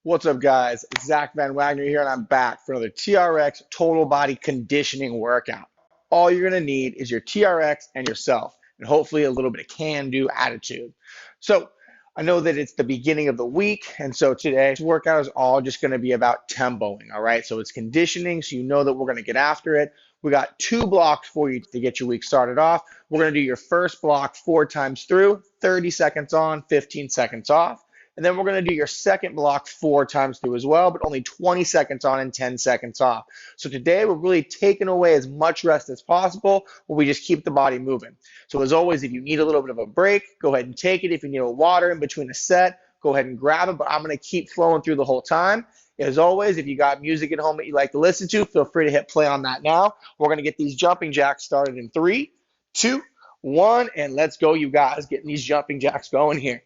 What's up, guys? It's Zach Van Wagner here, and I'm back for another TRX total body conditioning workout. All you're going to need is your TRX and yourself, and hopefully a little bit of can-do attitude. So I know that it's the beginning of the week, and so today's workout is all just going to be about tempoing, all right? So it's conditioning, so you know that we're going to get after it. We got 2 blocks for you to get your week started off. We're going to do your first block 4 times through, 30 seconds on, 15 seconds off. And then we're going to do your second block 4 times through as well, but only 20 seconds on and 10 seconds off. So today we're really taking away as much rest as possible where we just keep the body moving. So as always, if you need a little bit of a break, go ahead and take it. If you need a water in between a set, go ahead and grab it, but I'm going to keep flowing through the whole time. As always, if you got music at home that you like to listen to, feel free to hit play on that now. We're going to get these jumping jacks started in 3, 2, 1, and let's go, you guys. Getting these jumping jacks going here.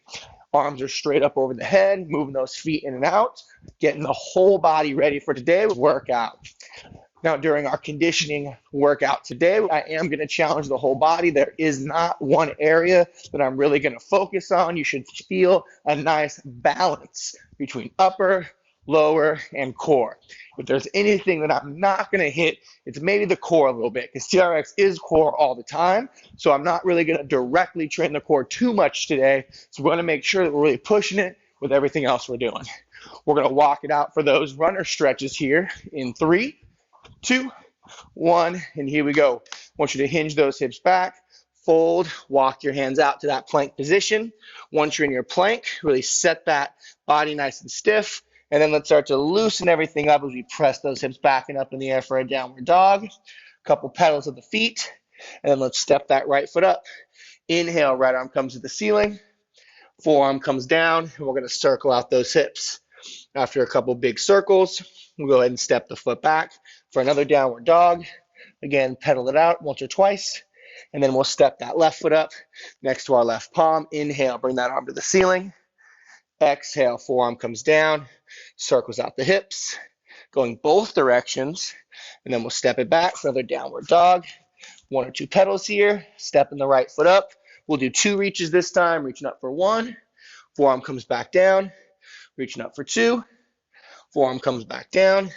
Arms are straight up over the head, moving those feet in and out, getting the whole body ready for today's workout. Now, during our conditioning workout today, I am going to challenge the whole body. There is not one area that I'm really going to focus on. You should feel a nice balance between upper, lower, and core. If there's anything that I'm not going to hit, it's maybe the core a little bit, because TRX is core all the time. So I'm not really going to directly train the core too much today. So we're going to make sure that we're really pushing it with everything else we're doing. We're going to walk it out for those runner stretches here in 3, 2, 1, and here we go. I want you to hinge those hips back, fold, walk your hands out to that plank position. Once you're in your plank, really set that body nice and stiff. And then let's start to loosen everything up as we press those hips back and up in the air for a downward dog. A couple pedals of the feet. And then let's step that right foot up. Inhale, right arm comes to the ceiling. Forearm comes down. And we're going to circle out those hips. After a couple big circles, we'll go ahead and step the foot back for another downward dog. Again, pedal it out once or twice. And then we'll step that left foot up next to our left palm. Inhale, bring that arm to the ceiling. Exhale, forearm comes down, circles out the hips, going both directions, and then we'll step it back for another downward dog. 1 or 2 pedals here, stepping the right foot up. We'll do 2 reaches this time, reaching up for 1, forearm comes back down, reaching up for 2, forearm comes back down,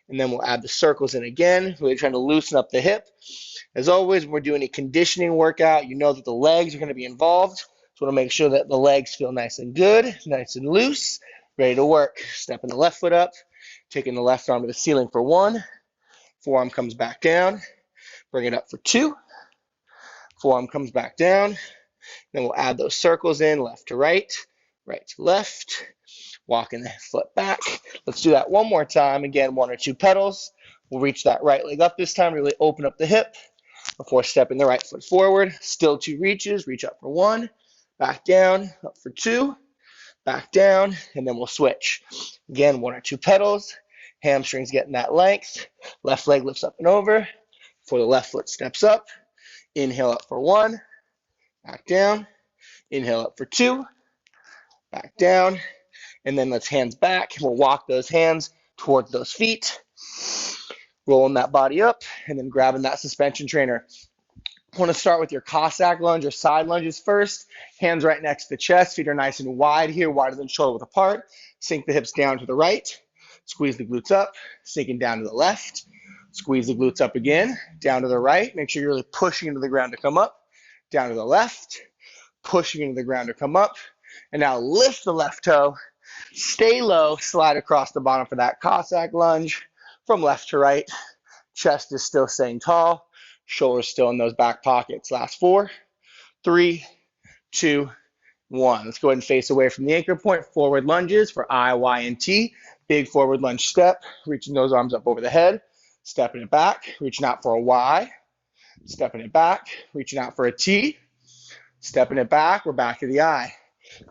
and then we'll add the circles in again, really trying to loosen up the hip. As always, when we're doing a conditioning workout, you know that the legs are going to be involved. So we'll make sure that the legs feel nice and good, nice and loose, ready to work. Stepping the left foot up, taking the left arm to the ceiling for 1. Forearm comes back down. Bring it up for 2. Forearm comes back down. Then we'll add those circles in, left to right to left. Walking the foot back. Let's do that one more time. Again, 1 or 2 pedals. We'll reach that right leg up this time, really open up the hip before stepping the right foot forward. Still 2 reaches, reach up for 1. Back down, up for 2, back down, and then we'll switch. Again, 1 or 2 pedals, hamstrings getting that length, left leg lifts up and over, before the left foot steps up, inhale up for 1, back down, inhale up for 2, back down, and then let's hands back, and we'll walk those hands towards those feet, rolling that body up, and then grabbing that suspension trainer. I want to start with your Cossack lunge or side lunges first. Hands right next to the chest. Feet are nice and wide here, wider than shoulder width apart. Sink the hips down to the right. Squeeze the glutes up. Sinking down to the left. Squeeze the glutes up again. Down to the right. Make sure you're really pushing into the ground to come up. Down to the left. Pushing into the ground to come up. And now lift the left toe. Stay low. Slide across the bottom for that Cossack lunge. From left to right. Chest is still staying tall. Shoulders still in those back pockets. Last 4, 3, 2, 1. Let's go ahead and face away from the anchor point. Forward lunges for I, Y, and T. Big forward lunge step. Reaching those arms up over the head. Stepping it back. Reaching out for a Y. Stepping it back. Reaching out for a T. Stepping it back. We're back to the I.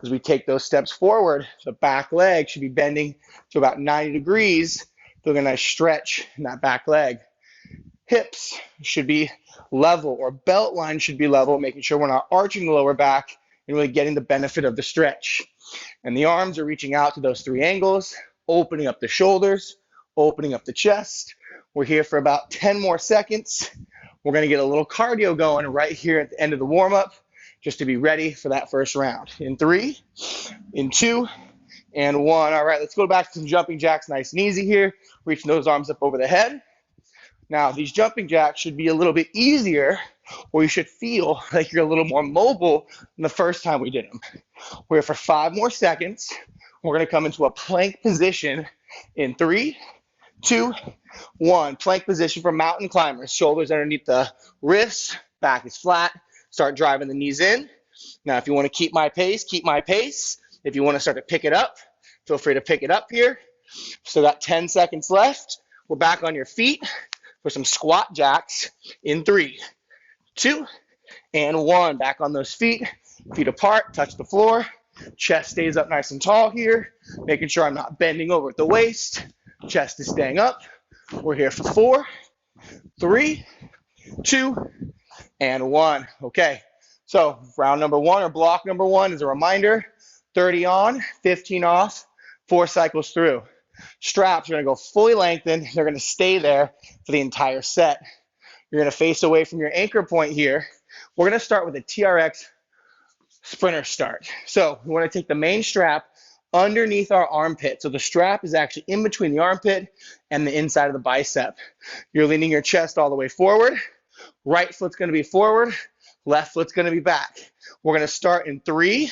As we take those steps forward, the back leg should be bending to about 90 degrees. Feeling a nice stretch in that back leg. Hips should be level, or belt line should be level, making sure we're not arching the lower back and really getting the benefit of the stretch. And the arms are reaching out to those 3 angles, opening up the shoulders, opening up the chest. We're here for about 10 more seconds. We're going to get a little cardio going right here at the end of the warm-up, just to be ready for that first round. In 3, in 2, and 1. All right, let's go back to some jumping jacks nice and easy here. Reaching those arms up over the head. Now, these jumping jacks should be a little bit easier, or you should feel like you're a little more mobile than the first time we did them. We're here for 5 more seconds. We're going to come into a plank position in 3, 2, 1. Plank position for mountain climbers. Shoulders underneath the wrists, back is flat. Start driving the knees in. Now, if you want to keep my pace, keep my pace. If you want to start to pick it up, feel free to pick it up here. So got 10 seconds left. We're back on your feet for some squat jacks in 3, 2, and 1. Back on those feet apart, touch the floor. Chest stays up nice and tall here, making sure I'm not bending over at the waist. Chest is staying up. We're here for 4, 3, 2, and 1. Okay, so round number 1 or block number 1 is a reminder, 30 on, 15 off, 4 cycles through. Straps are going to go fully lengthened. They're going to stay there for the entire set. You're going to face away from your anchor point here. We're going to start with a TRX sprinter start. So we want to take the main strap underneath our armpit. So the strap is actually in between the armpit and the inside of the bicep. You're leaning your chest all the way forward. Right foot's going to be forward. Left foot's going to be back. We're going to start in 3,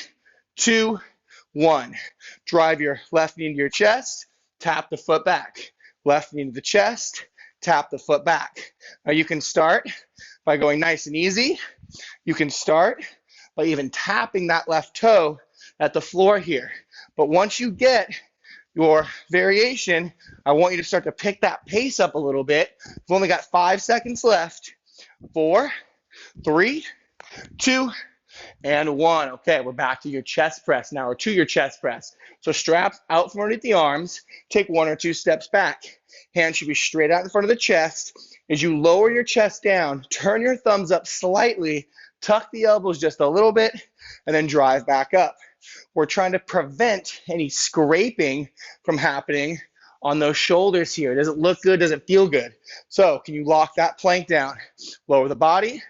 2, 1. Drive your left knee into your chest. Tap the foot back. Left knee to the chest. Tap the foot back. Now you can start by going nice and easy. You can start by even tapping that left toe at the floor here. But once you get your variation, I want you to start to pick that pace up a little bit. We've only got 5 seconds left. 4, 3, 2, and 1. Okay, we're back to your chest press now, or to your chest press. So straps out from underneath the arms, take 1 or 2 steps back. Hands should be straight out in front of the chest. As you lower your chest down, turn your thumbs up slightly, tuck the elbows just a little bit, and then drive back up. We're trying to prevent any scraping from happening on those shoulders here. Does it look good? Does it feel good? So can you lock that plank down? Lower the body,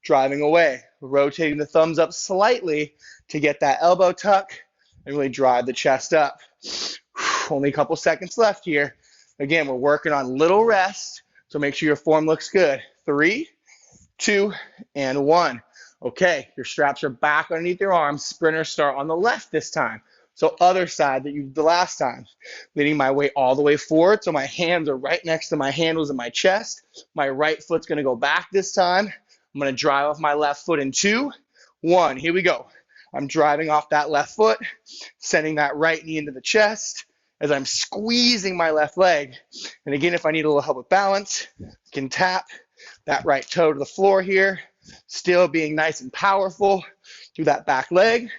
driving away, rotating the thumbs up slightly to get that elbow tuck and really drive the chest up. Only a couple seconds left here. Again, we're working on little rest, so make sure your form looks good. 3, 2, and 1. Okay, your straps are back underneath your arms. Sprinter start on the left this time. So other side that you did the last time. Leaning my weight all the way forward, so my hands are right next to my handles and my chest. My right foot's going to go back this time. I'm going to drive off my left foot in 2, 1. Here we go. I'm driving off that left foot, sending that right knee into the chest as I'm squeezing my left leg. And again, if I need a little help with balance, I can tap that right toe to the floor here, still being nice and powerful through that back leg.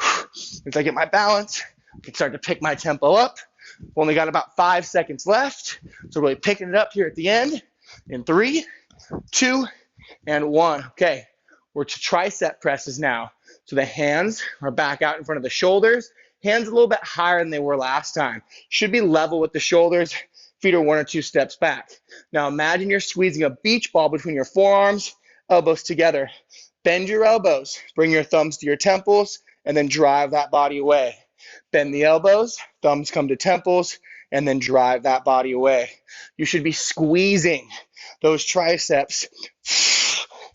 As I get my balance, I can start to pick my tempo up. We've only got about 5 seconds left, so really picking it up here at the end in 3, 2, and 1. Okay, we're to tricep presses now. So the hands are back out in front of the shoulders. Hands a little bit higher than they were last time. Should be level with the shoulders. Feet are 1 or 2 steps back. Now imagine you're squeezing a beach ball between your forearms, elbows together. Bend your elbows. Bring your thumbs to your temples, and then drive that body away. Bend the elbows, thumbs come to temples, and then drive that body away. You should be squeezing those triceps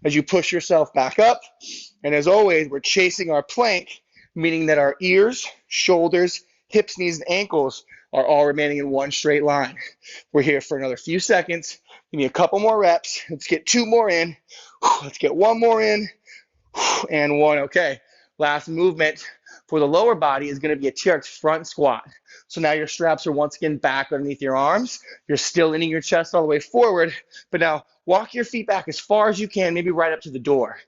as you push yourself back up. And as always, we're chasing our plank, meaning that our ears, shoulders, hips, knees, and ankles are all remaining in one straight line. We're here for another few seconds. We need a couple more reps. Let's get 2 more in. Let's get 1 more in, and 1. Okay, last movement for the lower body is going to be a TRX front squat. So now your straps are once again back underneath your arms. You're still leaning your chest all the way forward, but now walk your feet back as far as you can, maybe right up to the door.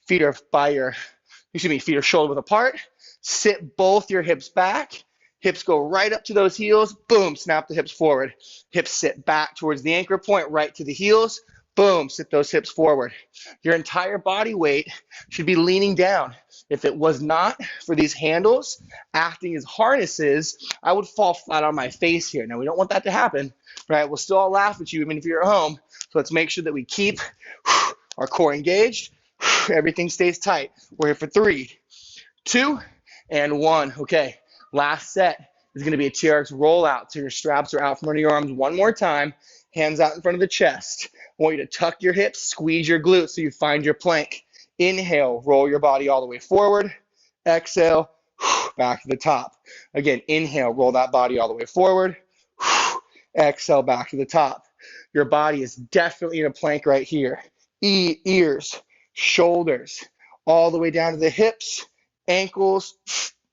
Feet are feet are shoulder width apart. Sit both your hips back. Hips go right up to those heels. Boom, snap the hips forward. Hips sit back towards the anchor point, right to the heels. Boom, sit those hips forward. Your entire body weight should be leaning down. If it was not for these handles acting as harnesses, I would fall flat on my face here. Now, we don't want that to happen, right? We'll still all laugh at you even if you're at home. So let's make sure that we keep our core engaged. Everything stays tight. We're here for 3, 2, and 1. Okay, last set. is going to be a TRX rollout. So your straps are out from under your arms one more time, hands out in front of the chest. I want you to tuck your hips, squeeze your glutes so you find your plank. Inhale, roll your body all the way forward. Exhale, back to the top. Again, inhale, roll that body all the way forward. Exhale, back to the top. Your body is definitely in a plank right here. Ears, shoulders, all the way down to the hips, ankles,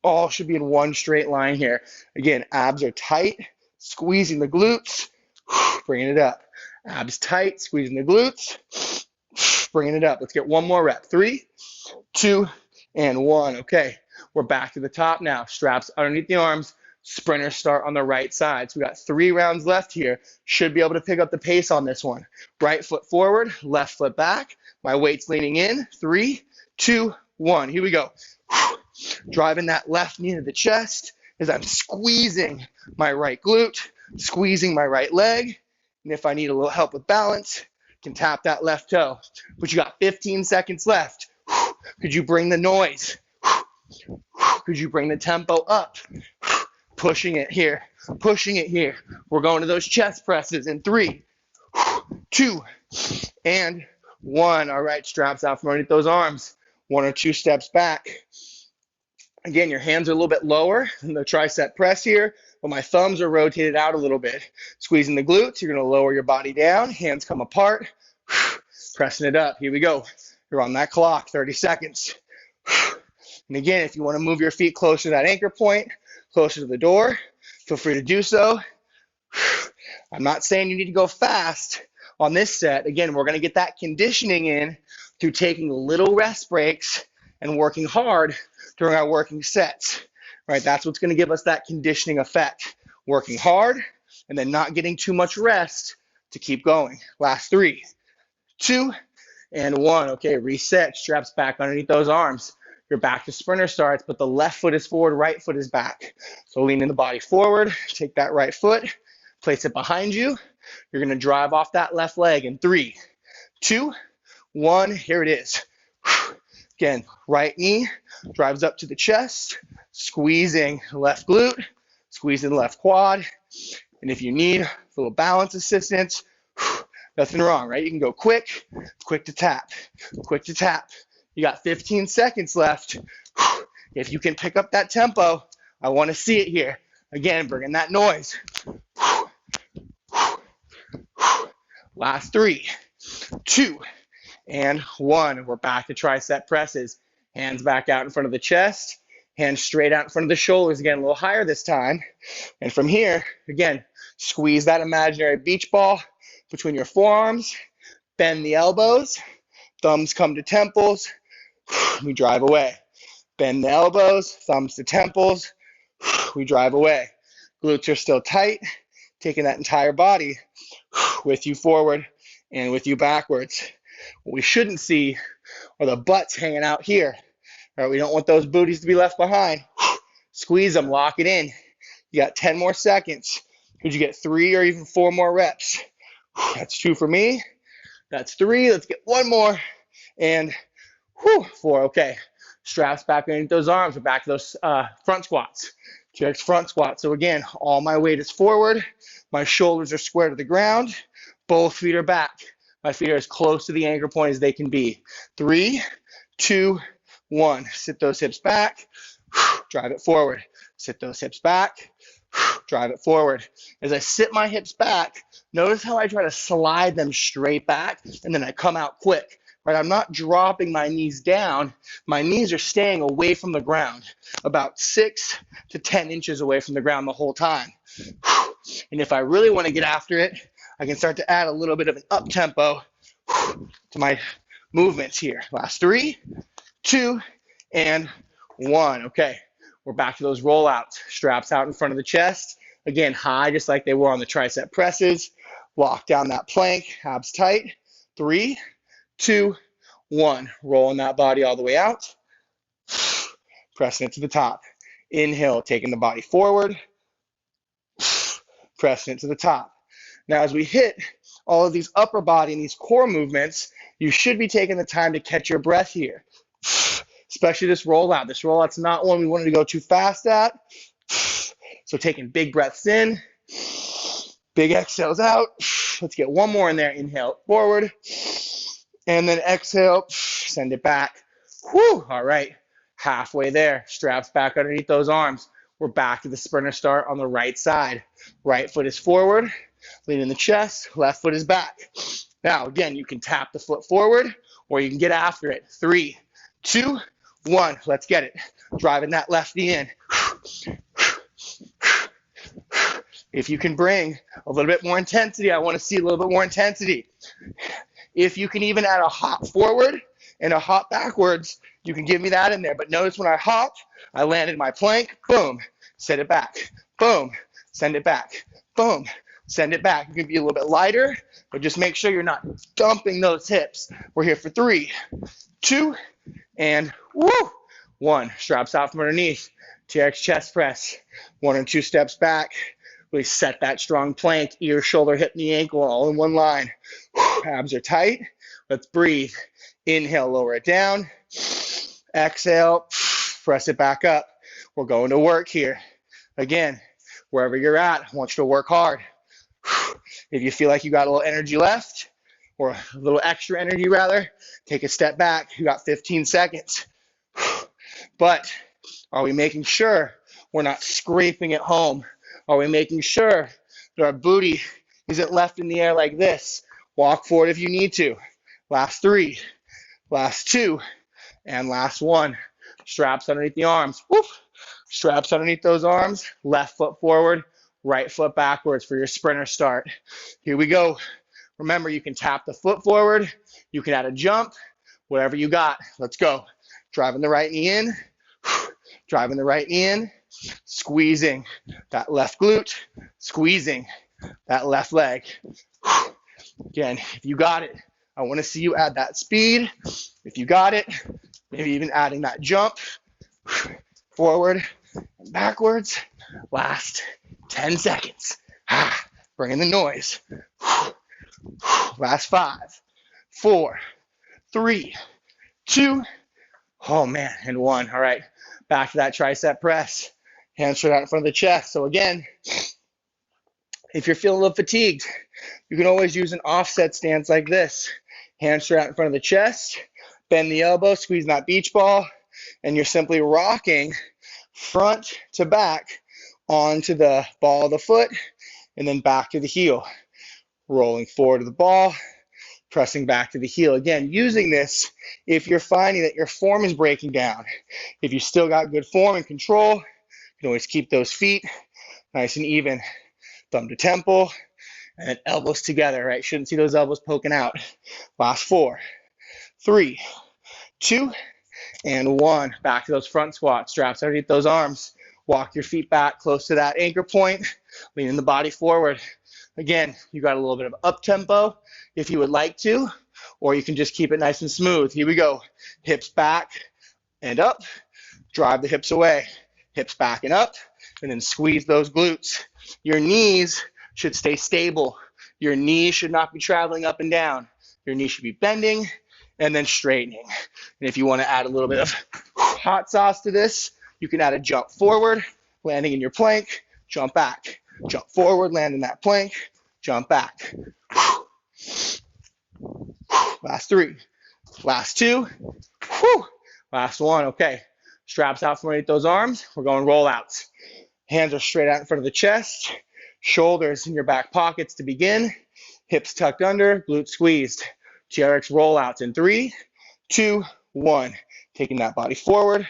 all should be in one straight line here. Again, abs are tight, squeezing the glutes, bringing it up. Abs tight, squeezing the glutes, bringing it up. Let's get one more rep. 3, 2, and 1. Okay, we're back to the top now. Straps underneath the arms. Sprinters start on the right side. So we got 3 rounds left here. Should be able to pick up the pace on this one. Right foot forward, left foot back. My weight's leaning in. 3, 2, 1. Here we go. Driving that left knee to the chest as I'm squeezing my right glute, squeezing my right leg. And if I need a little help with balance, I can tap that left toe. But you got 15 seconds left. Could you bring the noise? Could you bring the tempo up? Pushing it here, pushing it here. We're going to those chest presses in 3, 2, and 1. All right, straps out from underneath those arms. 1 or 2 steps back. Again, your hands are a little bit lower than the tricep press here, but my thumbs are rotated out a little bit. Squeezing the glutes, you're going to lower your body down, hands come apart, pressing it up. Here we go. You're on that clock, 30 seconds. And again, if you want to move your feet closer to that anchor point, closer to the door, feel free to do so. I'm not saying you need to go fast on this set. Again, we're going to get that conditioning in through taking little rest breaks and working hard during our working sets, right? That's what's going to give us that conditioning effect. Working hard and then not getting too much rest to keep going. Last 3, 2, and 1. Okay, reset, straps back underneath those arms. You're back to sprinter starts, but the left foot is forward, right foot is back. So leaning the body forward, take that right foot, place it behind you. You're going to drive off that left leg in 3, 2, 1. Here it is. Again, right knee drives up to the chest, squeezing left glute, squeezing left quad. And if you need a little balance assistance, nothing wrong, right? You can go quick to tap, quick to tap. You got 15 seconds left. If you can pick up that tempo, I want to see it here. Again, bringing that noise. Last 3, 2, and 1. We're back to tricep presses. Hands back out in front of the chest. Hands straight out in front of the shoulders. Again, a little higher this time. And from here, again, squeeze that imaginary beach ball between your forearms. Bend the elbows. Thumbs come to temples. We drive away. Bend the elbows, thumbs to temples. We drive away. Glutes are still tight, taking that entire body with you forward and with you backwards. What we shouldn't see are the butts hanging out here. All right, we don't want those booties to be left behind. Squeeze them, lock it in. You got 10 more seconds. Could you get 3 or even 4 more reps? That's 2 for me. That's 3. Let's get 1 more. And 4. Okay. Straps back underneath those arms. We're back to those front squats. TRX front squat. So again, all my weight is forward. My shoulders are square to the ground. Both feet are back. My feet are as close to the anchor point as they can be. 3, 2, 1. Sit those hips back. Drive it forward. Sit those hips back. Drive it forward. As I sit my hips back, notice how I try to slide them straight back and then I come out quick. Right? I'm not dropping my knees down. My knees are staying away from the ground, about 6 to 10 inches away from the ground the whole time. And if I really want to get after it, I can start to add a little bit of an up tempo to my movements here. Last 3, 2, and 1. Okay, we're back to those rollouts. Straps out in front of the chest. Again, high, just like they were on the tricep presses. Lock down that plank, abs tight. 3, 2, 1. Rolling that body all the way out. Pressing it to the top. Inhale, taking the body forward. Pressing it to the top. Now, as we hit all of these upper body and these core movements, you should be taking the time to catch your breath here, especially this rollout. This rollout's not one we wanted to go too fast at. So taking big breaths in, big exhales out. Let's get one more in there. Inhale forward, and then exhale, send it back. Whew. All right, halfway there. Straps back underneath those arms. We're back to the sprinter start on the right side. Right foot is forward, leaning the chest, left foot is back. Now, again, you can tap the foot forward or you can get after it. 3, 2, 1. Let's get it. Driving that left knee in. If you can bring a little bit more intensity, I want to see a little bit more intensity. If you can even add a hop forward and a hop backwards, you can give me that in there. But notice when I hop, I landed my plank, boom, set it back, boom, send it back, boom, send it back. You can be a little bit lighter, but just make sure you're not dumping those hips. We're here for 3, 2, and woo, 1. Straps out from underneath. TRX chest press. 1 or 2 steps back. Really set that strong plank, ear, shoulder, hip, knee, ankle, all in one line. Abs are tight. Let's breathe. Inhale, lower it down. Exhale, press it back up. We're going to work here. Again, wherever you're at, I want you to work hard. If you feel like you got a little energy left, or a little extra energy rather, take a step back. You got 15 seconds. But are we making sure we're not scraping it home? Are we making sure that our booty isn't left in the air like this? Walk forward if you need to. Last 3, last 2, and last 1. Straps underneath the arms. Whoop. Straps underneath those arms. Left foot forward, right foot backwards for your sprinter start. Here we go. Remember, you can tap the foot forward. You can add a jump. Whatever you got. Let's go. Driving the right knee in. Driving the right knee in. Squeezing that left glute. Squeezing that left leg. Again, if you got it, I want to see you add that speed. If you got it, maybe even adding that jump. Forward and backwards. Last 10 seconds. Bring in the noise. Last 5, 4, 3, 2, oh man, and 1. All right, back to that tricep press. Hands straight out in front of the chest. So again, if you're feeling a little fatigued, you can always use an offset stance like this. Hands straight out in front of the chest, bend the elbow, squeeze that beach ball, and you're simply rocking front to back onto the ball of the foot, and then back to the heel. Rolling forward to the ball, pressing back to the heel. Again, using this if you're finding that your form is breaking down. If you still got good form and control, you can always keep those feet nice and even. Thumb to temple, and then elbows together, right? Shouldn't see those elbows poking out. Last 4, 3, 2, and 1. Back to those front squats. Straps underneath those arms. Walk your feet back close to that anchor point. Leaning the body forward. Again, you got a little bit of up tempo if you would like to, or you can just keep it nice and smooth. Here we go. Hips back and up. Drive the hips away. Hips back and up, and then squeeze those glutes. Your knees should stay stable. Your knees should not be traveling up and down. Your knees should be bending and then straightening. And if you want to add a little bit of hot sauce to this, you can add a jump forward, landing in your plank, jump back. Jump forward, land in that plank, jump back. Last 3, last 2, last 1. Okay, straps out from underneath those arms. We're going rollouts. Hands are straight out in front of the chest, shoulders in your back pockets to begin, hips tucked under, glutes squeezed. TRX rollouts in 3, 2, 1. Taking that body forward,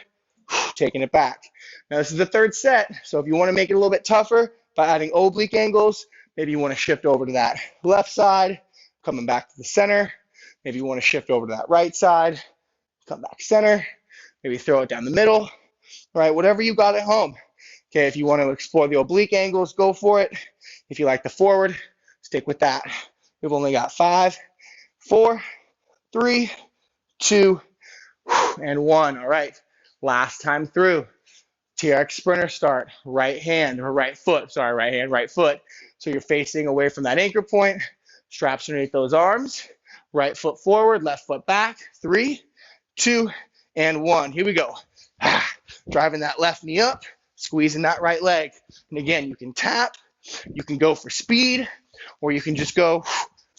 taking it back. Now this is the 3rd set, so if you want to make it a little bit tougher by adding oblique angles, maybe you want to shift over to that left side, coming back to the center. Maybe you want to shift over to that right side, come back center. Maybe throw it down the middle. All right, whatever you got at home. Okay, if you want to explore the oblique angles, go for it. If you like the forward, stick with that. We've only got 5, 4, 3, 2, and 1. All right, last time through. TRX sprinter start, right hand or right foot, sorry, right hand, right foot. So you're facing away from that anchor point, straps underneath those arms, right foot forward, left foot back, 3, 2, and 1. Here we go. Driving that left knee up, squeezing that right leg. And again, you can tap, you can go for speed, or you can just go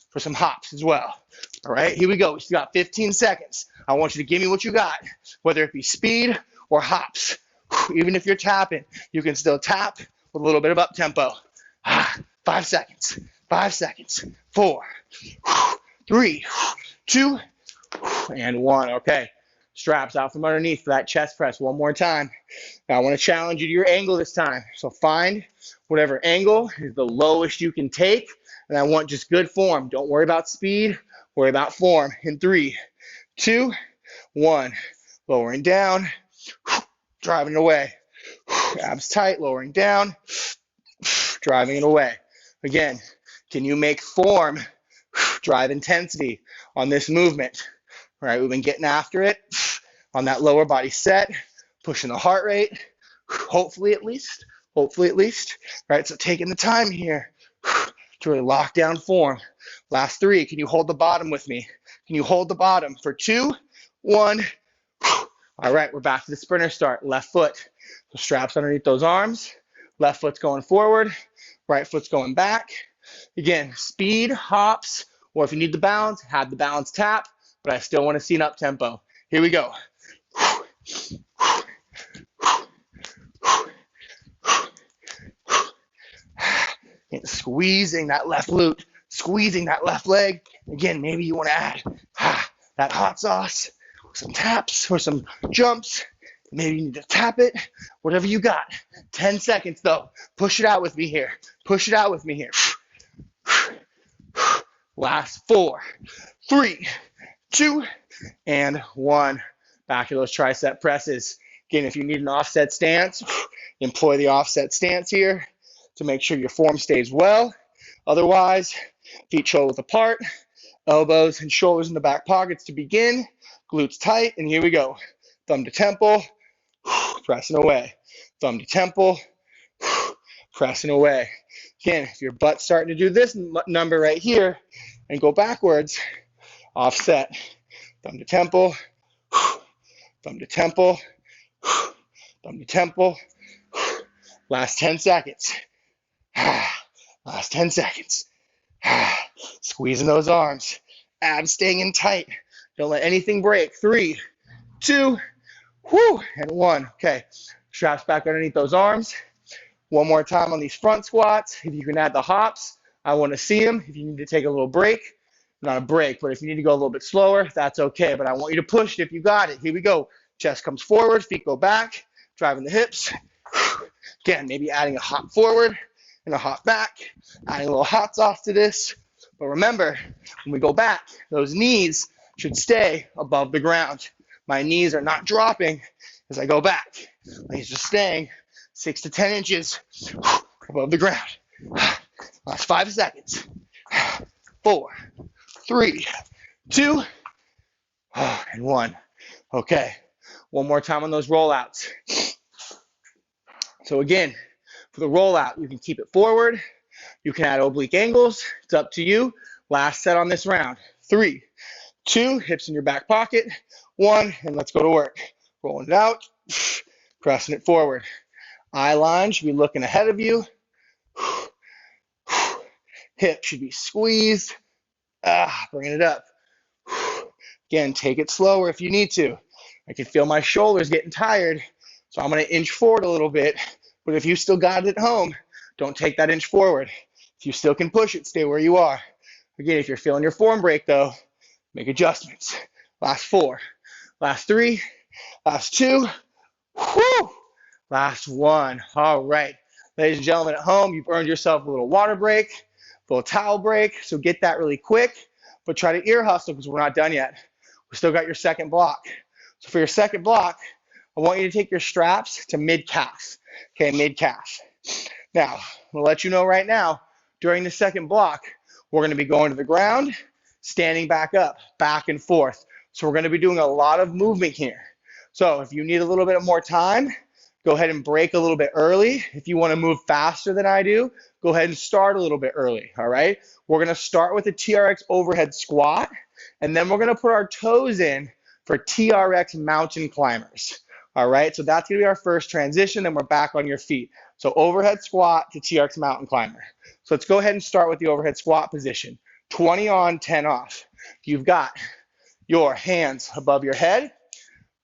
for some hops as well. All right, here we go. We still got 15 seconds. I want you to give me what you got, whether it be speed or hops. Even if you're tapping, you can still tap with a little bit of up tempo. 5 seconds, 5 seconds, 4, 3, 2, and 1. Okay, straps out from underneath for that chest press one more time. Now I want to challenge you to your angle this time. So find whatever angle is the lowest you can take, and I want just good form. Don't worry about speed, worry about form. In 3, 2, 1. Lowering down, driving it away. Abs tight, lowering down, driving it away. Again, can you make form drive intensity on this movement? All right, we've been getting after it on that lower body set, pushing the heart rate, hopefully at least. All right, so taking the time here to really lock down form. Last 3, can you hold the bottom with me? Can you hold the bottom for 2, 1. All right, we're back to the sprinter start. Left foot, so straps underneath those arms. Left foot's going forward, right foot's going back. Again, speed, hops, or if you need the balance, have the balance tap, but I still want to see an up tempo. Here we go. And squeezing that left glute, squeezing that left leg. Again, maybe you want to add that hot sauce, some taps or some jumps. Maybe you need to tap it, whatever you got. 10 seconds though. Push it out with me here. Push it out with me here. Last 4, 3, 2, and 1. Back to those tricep presses. Again, if you need an offset stance, employ the offset stance here to make sure your form stays well. Otherwise, feet shoulders apart, elbows and shoulders in the back pockets to begin. Glutes tight, and here we go. Thumb to temple, pressing away. Thumb to temple, pressing away. Again, if your butt's starting to do this number right here and go backwards, offset. Thumb to temple, thumb to temple, thumb to temple. Last 10 seconds. Last 10 seconds. Squeezing those arms. Abs staying in tight. Don't let anything break. 3, 2, and 1. Okay, straps back underneath those arms. One more time on these front squats. If you can add the hops, I want to see them. If you need to take a little break, not a break, but if you need to go a little bit slower, that's okay. But I want you to push it if you got it. Here we go. Chest comes forward, feet go back, driving the hips. Again, maybe adding a hop forward and a hop back, adding a little hot sauce to this. But remember, when we go back, those knees should stay above the ground. My knees are not dropping as I go back. My knees are staying 6 to 10 inches above the ground. Last 5 seconds. 4, 3, 2, and 1. Okay, one more time on those rollouts. So again, for the rollout, you can keep it forward. You can add oblique angles. It's up to you. Last set on this round. 3, 2, hips in your back pocket. 1, and let's go to work. Rolling it out, pressing it forward. Eye line should be looking ahead of you. Hip should be squeezed. Bringing it up. Again, take it slower if you need to. I can feel my shoulders getting tired, so I'm going to inch forward a little bit. But if you still got it at home, don't take that inch forward. If you still can push it, stay where you are. Again, if you're feeling your form break, though, make adjustments. Last 4. Last 3. Last 2. Last 1. All right. Ladies and gentlemen at home, you've earned yourself a little water break, a little towel break. So get that really quick, but try to ear hustle because we're not done yet. We still got your second block. So for your second block, I want you to take your straps to mid-calf. Okay, mid-calf. Now, I'm going to let you know right now, during the second block, we're going to be going to the ground, standing back up, back and forth. So we're going to be doing a lot of movement here. So if you need a little bit more time, go ahead and break a little bit early. If you want to move faster than I do, go ahead and start a little bit early, all right? We're going to start with a TRX overhead squat, and then we're going to put our toes in for TRX mountain climbers. All right, so that's gonna be our first transition, then we're back on your feet. So overhead squat to TRX mountain climber. So let's go ahead and start with the overhead squat position. 20 on, 10 off. You've got your hands above your head,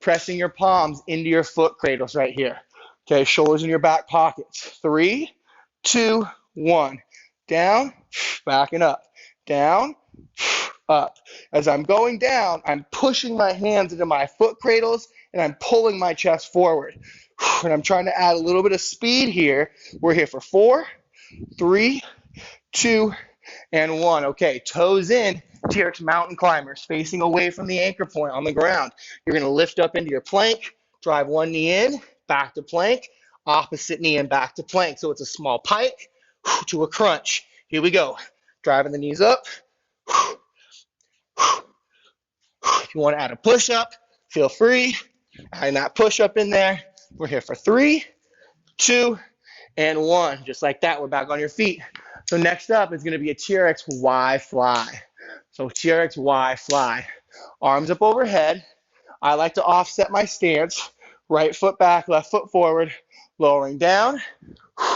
pressing your palms into your foot cradles right here. Okay, shoulders in your back pockets. 3, 2, 1. Down, backing up. Down, up. As I'm going down, I'm pushing my hands into my foot cradles and I'm pulling my chest forward. And I'm trying to add a little bit of speed here. We're here for 4, 3, 2, and 1. Okay, toes in, TRX mountain climbers, facing away from the anchor point on the ground. You're going to lift up into your plank, drive one knee in, back to plank, opposite knee in, back to plank. So it's a small pike to a crunch. Here we go. Driving the knees up. If you want to add a push-up, feel free. Adding that push-up in there. We're here for 3, 2, and 1. Just like that, we're back on your feet. So next up is going to be a TRX Y fly. So TRX Y fly. Arms up overhead. I like to offset my stance. Right foot back, left foot forward. Lowering down,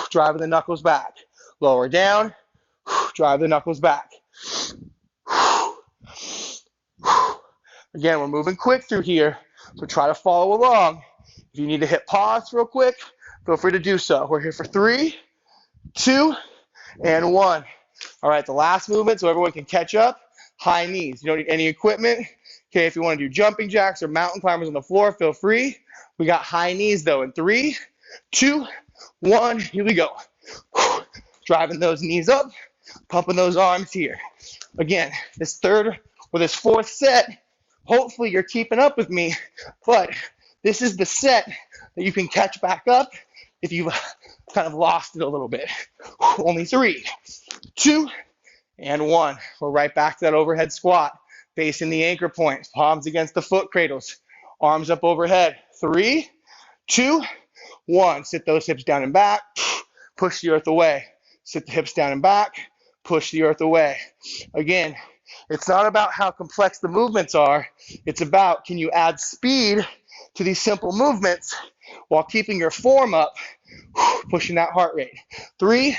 driving the knuckles back. Lower down, drive the knuckles back. Again, we're moving quick through here, so try to follow along. If you need to hit pause real quick, feel free to do so. We're here for 3, 2, and 1. All right, the last movement so everyone can catch up. High knees. You don't need any equipment. Okay, if you want to do jumping jacks or mountain climbers on the floor, feel free. We got high knees though in 3, 2, 1. Here we go. Driving those knees up, pumping those arms here. Again, this third or this fourth set, hopefully you're keeping up with me, but this is the set that you can catch back up if you've kind of lost it a little bit. Only 3, 2, and 1. We're right back to that overhead squat, facing the anchor point, palms against the foot cradles, arms up overhead. 3, 2, 1. Sit those hips down and back, push the earth away. Sit the hips down and back, push the earth away. Again, it's not about how complex the movements are. It's about, can you add speed to these simple movements while keeping your form up, pushing that heart rate. 3,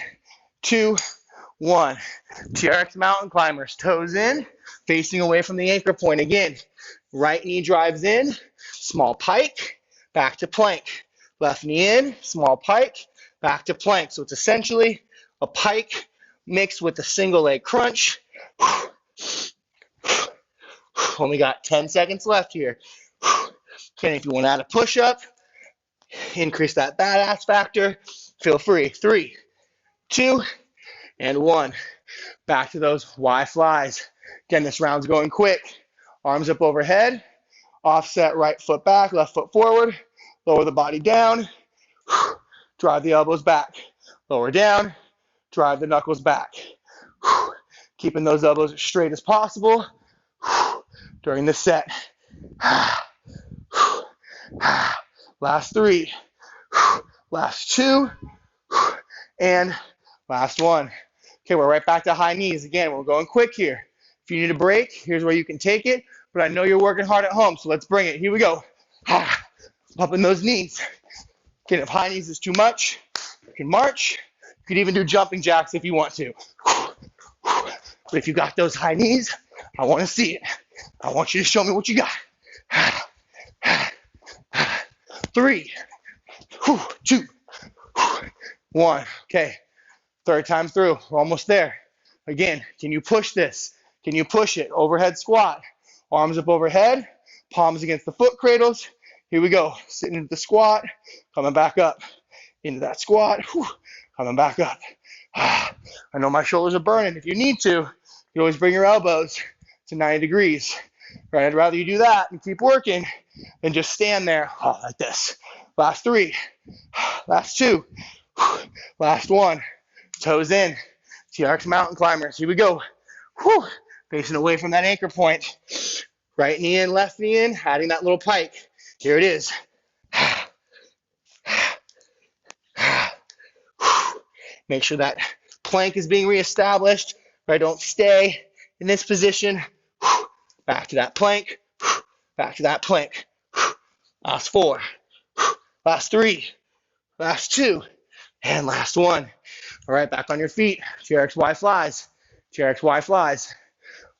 2, 1. TRX mountain climbers, toes in, facing away from the anchor point. Again, right knee drives in, small pike, back to plank. Left knee in, small pike, back to plank. So it's essentially a pike mixed with a single leg crunch. Only got 10 seconds left here. Okay, if you want to add a push-up, increase that badass factor, feel free. 3, 2, and 1. Back to those Y flies. Again, this round's going quick. Arms up overhead, offset right foot back, left foot forward, lower the body down, drive the elbows back, lower down, drive the knuckles back. Keeping those elbows as straight as possible during this set. Last 3, last 2, and last 1. Okay, we're right back to high knees. Again, we're going quick here. If you need a break, here's where you can take it, but I know you're working hard at home, so let's bring it. Here we go. Pumping those knees. Again, if high knees is too much, you can march. You could even do jumping jacks if you want to. But if you got those high knees, I want to see it. I want you to show me what you got. 3, 2, 1. Okay, third time through. We're almost there. Again, can you push this? Can you push it? Overhead squat. Arms up overhead, palms against the foot cradles. Here we go. Sitting into the squat, coming back up. Into that squat, coming back up. I know my shoulders are burning. If you need to, you always bring your elbows to 90 degrees. Right? I'd rather you do that and keep working than just stand there like this. Last 3, last 2, last 1. Toes in. TRX mountain climbers. Here we go. Facing away from that anchor point. Right knee in, left knee in, adding that little pike. Here it is. Make sure that plank is being reestablished. Right? Don't stay in this position. Back to that plank. Back to that plank. Last 4. Last 3, last 2, and last 1. All right, back on your feet. TRX Y flies. TRX Y flies.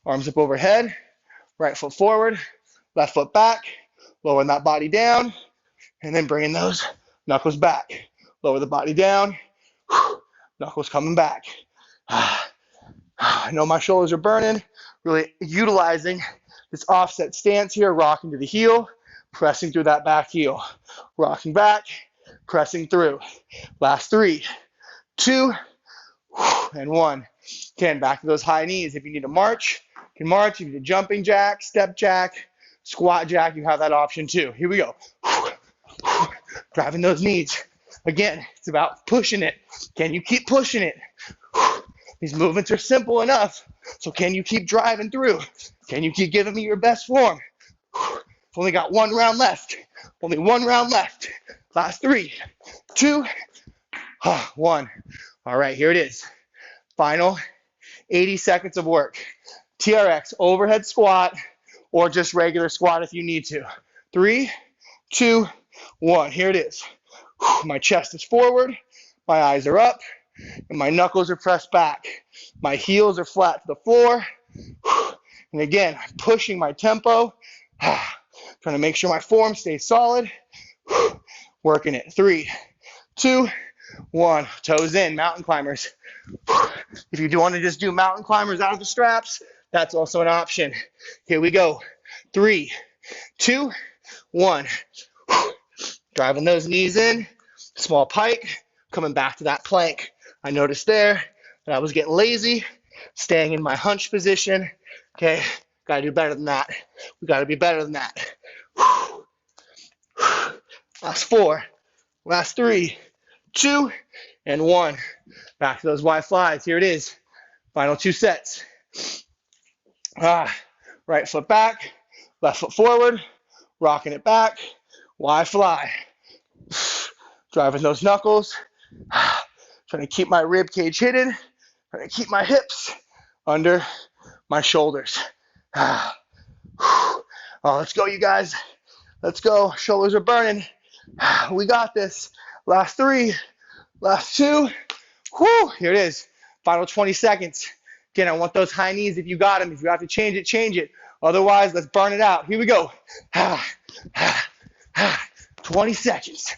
Arms up overhead. Right foot forward. Left foot back. Lowering that body down. And then bringing those knuckles back. Lower the body down. Knuckles coming back. I know my shoulders are burning. Really utilizing this offset stance here. Rocking to the heel. Pressing through that back heel. Rocking back. Pressing through. Last 3, 2, and 1. Again, back to those high knees. If you need to march, you can march. If you need a jumping jack, step jack, squat jack, you have that option too. Here we go. Driving those knees. Again, it's about pushing it. Can you keep pushing it? These movements are simple enough, so can you keep driving through? Can you keep giving me your best form? I've only got 1 round left. Only 1 round left. Last 3, 2, 1. All right, here it is. Final 80 seconds of work. TRX overhead squat or just regular squat if you need to. 3, 2, 1. Here it is. My chest is forward. My eyes are up. And my knuckles are pressed back. My heels are flat to the floor. And again, I'm pushing my tempo. Trying to make sure my form stays solid. Working it. 3, 2, 1. Toes in, mountain climbers. If you do want to just do mountain climbers out of the straps, that's also an option. Here we go. 3, 2, 1. Driving those knees in. Small pike. Coming back to that plank. I noticed there that I was getting lazy. Staying in my hunch position. Okay. Got to do better than that. We got to be better than that. Last 4. Last 3, 2, and 1. Back to those Y flies. Here it is. Final 2 sets. Right foot back, left foot forward, rocking it back, Y fly. Driving those knuckles. Trying to keep my rib cage hidden. Trying to keep my hips under my shoulders. Oh, let's go, you guys. Let's go. Shoulders are burning. We got this. Last 3, last 2. Whew, here it is. Final 20 seconds. Again, I want those high knees if you got them. If you have to change it, change it. Otherwise, let's burn it out. Here we go. 20 seconds.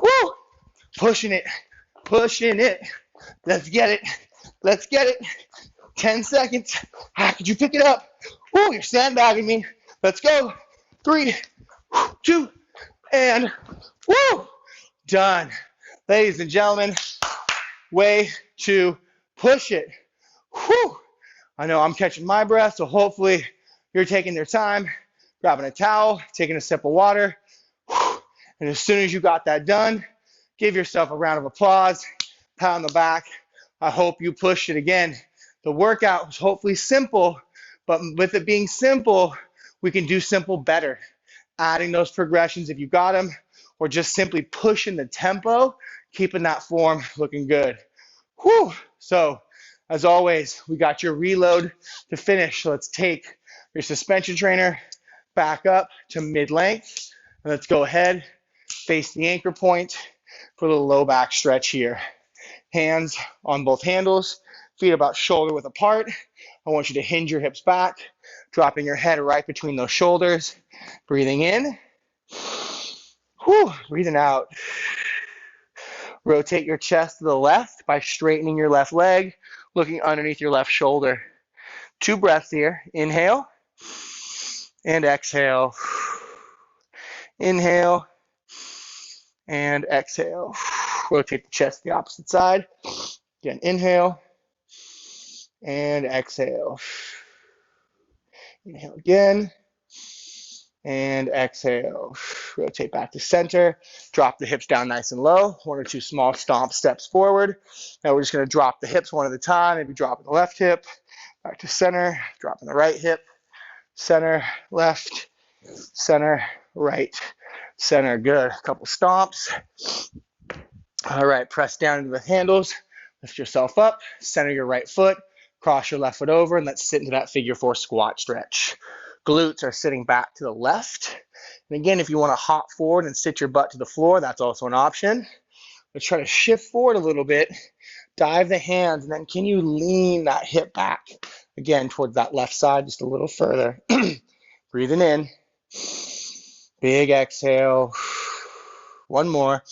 Woo! Pushing it. Pushing it. Let's get it. Let's get it. 10 seconds. Could you pick it up? Woo, you're sandbagging me. Let's go. 3, 2, and woo! Done. Ladies and gentlemen, way to push it. Whew. I know I'm catching my breath, so hopefully you're taking your time, grabbing a towel, taking a sip of water. And as soon as you got that done, give yourself a round of applause, pat on the back. I hope you pushed it again. The workout was hopefully simple, but with it being simple, we can do simple better. Adding those progressions if you got them, or just simply pushing the tempo, keeping that form looking good. Whew. So, as always, we got your reload to finish. So let's take your suspension trainer back up to mid-length. And let's go ahead, face the anchor point for a little low back stretch here. Hands on both handles, feet about shoulder width apart. I want you to hinge your hips back, dropping your head right between those shoulders. Breathing in. Whew. Breathing out. Rotate your chest to the left by straightening your left leg, looking underneath your left shoulder. 2 breaths here. Inhale and exhale. Inhale and exhale. Rotate the chest to the opposite side. Again, inhale and exhale. Inhale again and exhale. Rotate back to center. Drop the hips down nice and low. 1 or 2 small stomp steps forward. Now we're just going to drop the hips one at a time. Maybe dropping the left hip. Back to center. Dropping the right hip. Center, left, center, right, center. Good. A couple stomps. All right. Press down into the handles. Lift yourself up. Center your right foot. Cross your left foot over. And let's sit into that figure 4 squat stretch. Glutes are sitting back to the left. And again, if you want to hop forward and sit your butt to the floor, that's also an option. Let's try to shift forward a little bit, dive the hands, and then can you lean that hip back again towards that left side just a little further. Breathing in, big exhale. One more.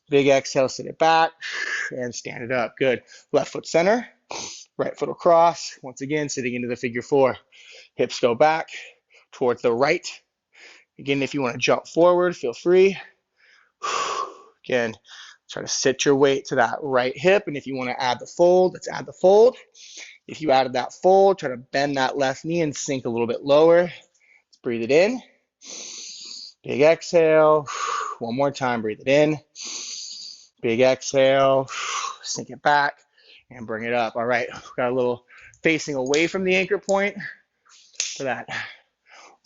Big exhale, sit it back and stand it up. Good. Left foot center, right foot across. Once again, sitting into the figure four. Hips go back towards the right. Again, if you want to jump forward, feel free. Again, try to sit your weight to that right hip. And if you want to add the fold, let's add the fold. If you added that fold, try to bend that left knee and sink a little bit lower. Let's breathe it in. Big exhale. One more time, breathe it in. Big exhale. Sink it back and bring it up. All right, we've got a little facing away from the anchor point for that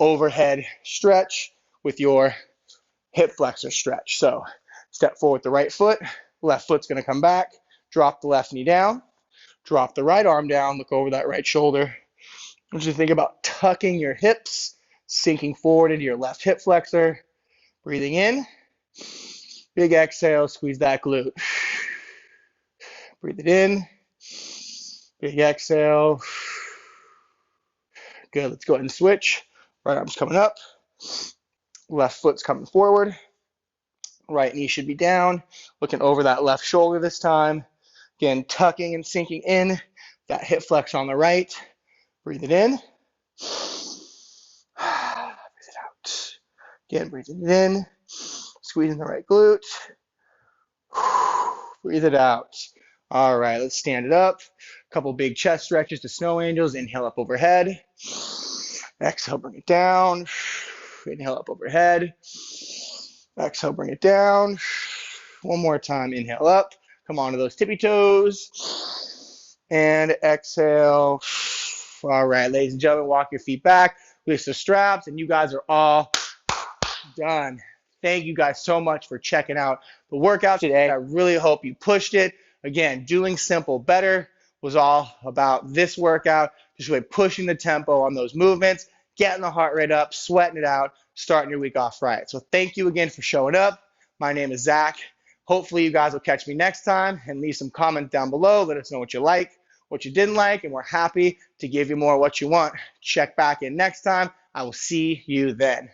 overhead stretch with your hip flexor stretch. So step forward with the right foot, left foot's gonna come back, drop the left knee down, drop the right arm down, look over that right shoulder. I want you to think about tucking your hips, sinking forward into your left hip flexor, breathing in, big exhale, squeeze that glute. Breathe it in, big exhale. Good, let's go ahead and switch. Right arm's coming up, left foot's coming forward, right knee should be down, looking over that left shoulder this time. Again, tucking and sinking in, that hip flex on the right. Breathe it in, breathe it out. Again, breathing it in, squeezing the right glute, breathe it out. All right, let's stand it up. A couple big chest stretches to snow angels. Inhale up overhead. Exhale, bring it down. Inhale up overhead. Exhale, bring it down. One more time, inhale up. Come onto those tippy toes. And exhale. All right, ladies and gentlemen, walk your feet back. Release the straps, and you guys are all done. Thank you guys so much for checking out the workout today. I really hope you pushed it. Again, doing simple better was all about this workout, just really pushing the tempo on those movements, getting the heart rate up, sweating it out, starting your week off right. So thank you again for showing up. My name is Zach. Hopefully you guys will catch me next time and leave some comments down below. Let us know what you like, what you didn't like, and we're happy to give you more of what you want. Check back in next time. I will see you then.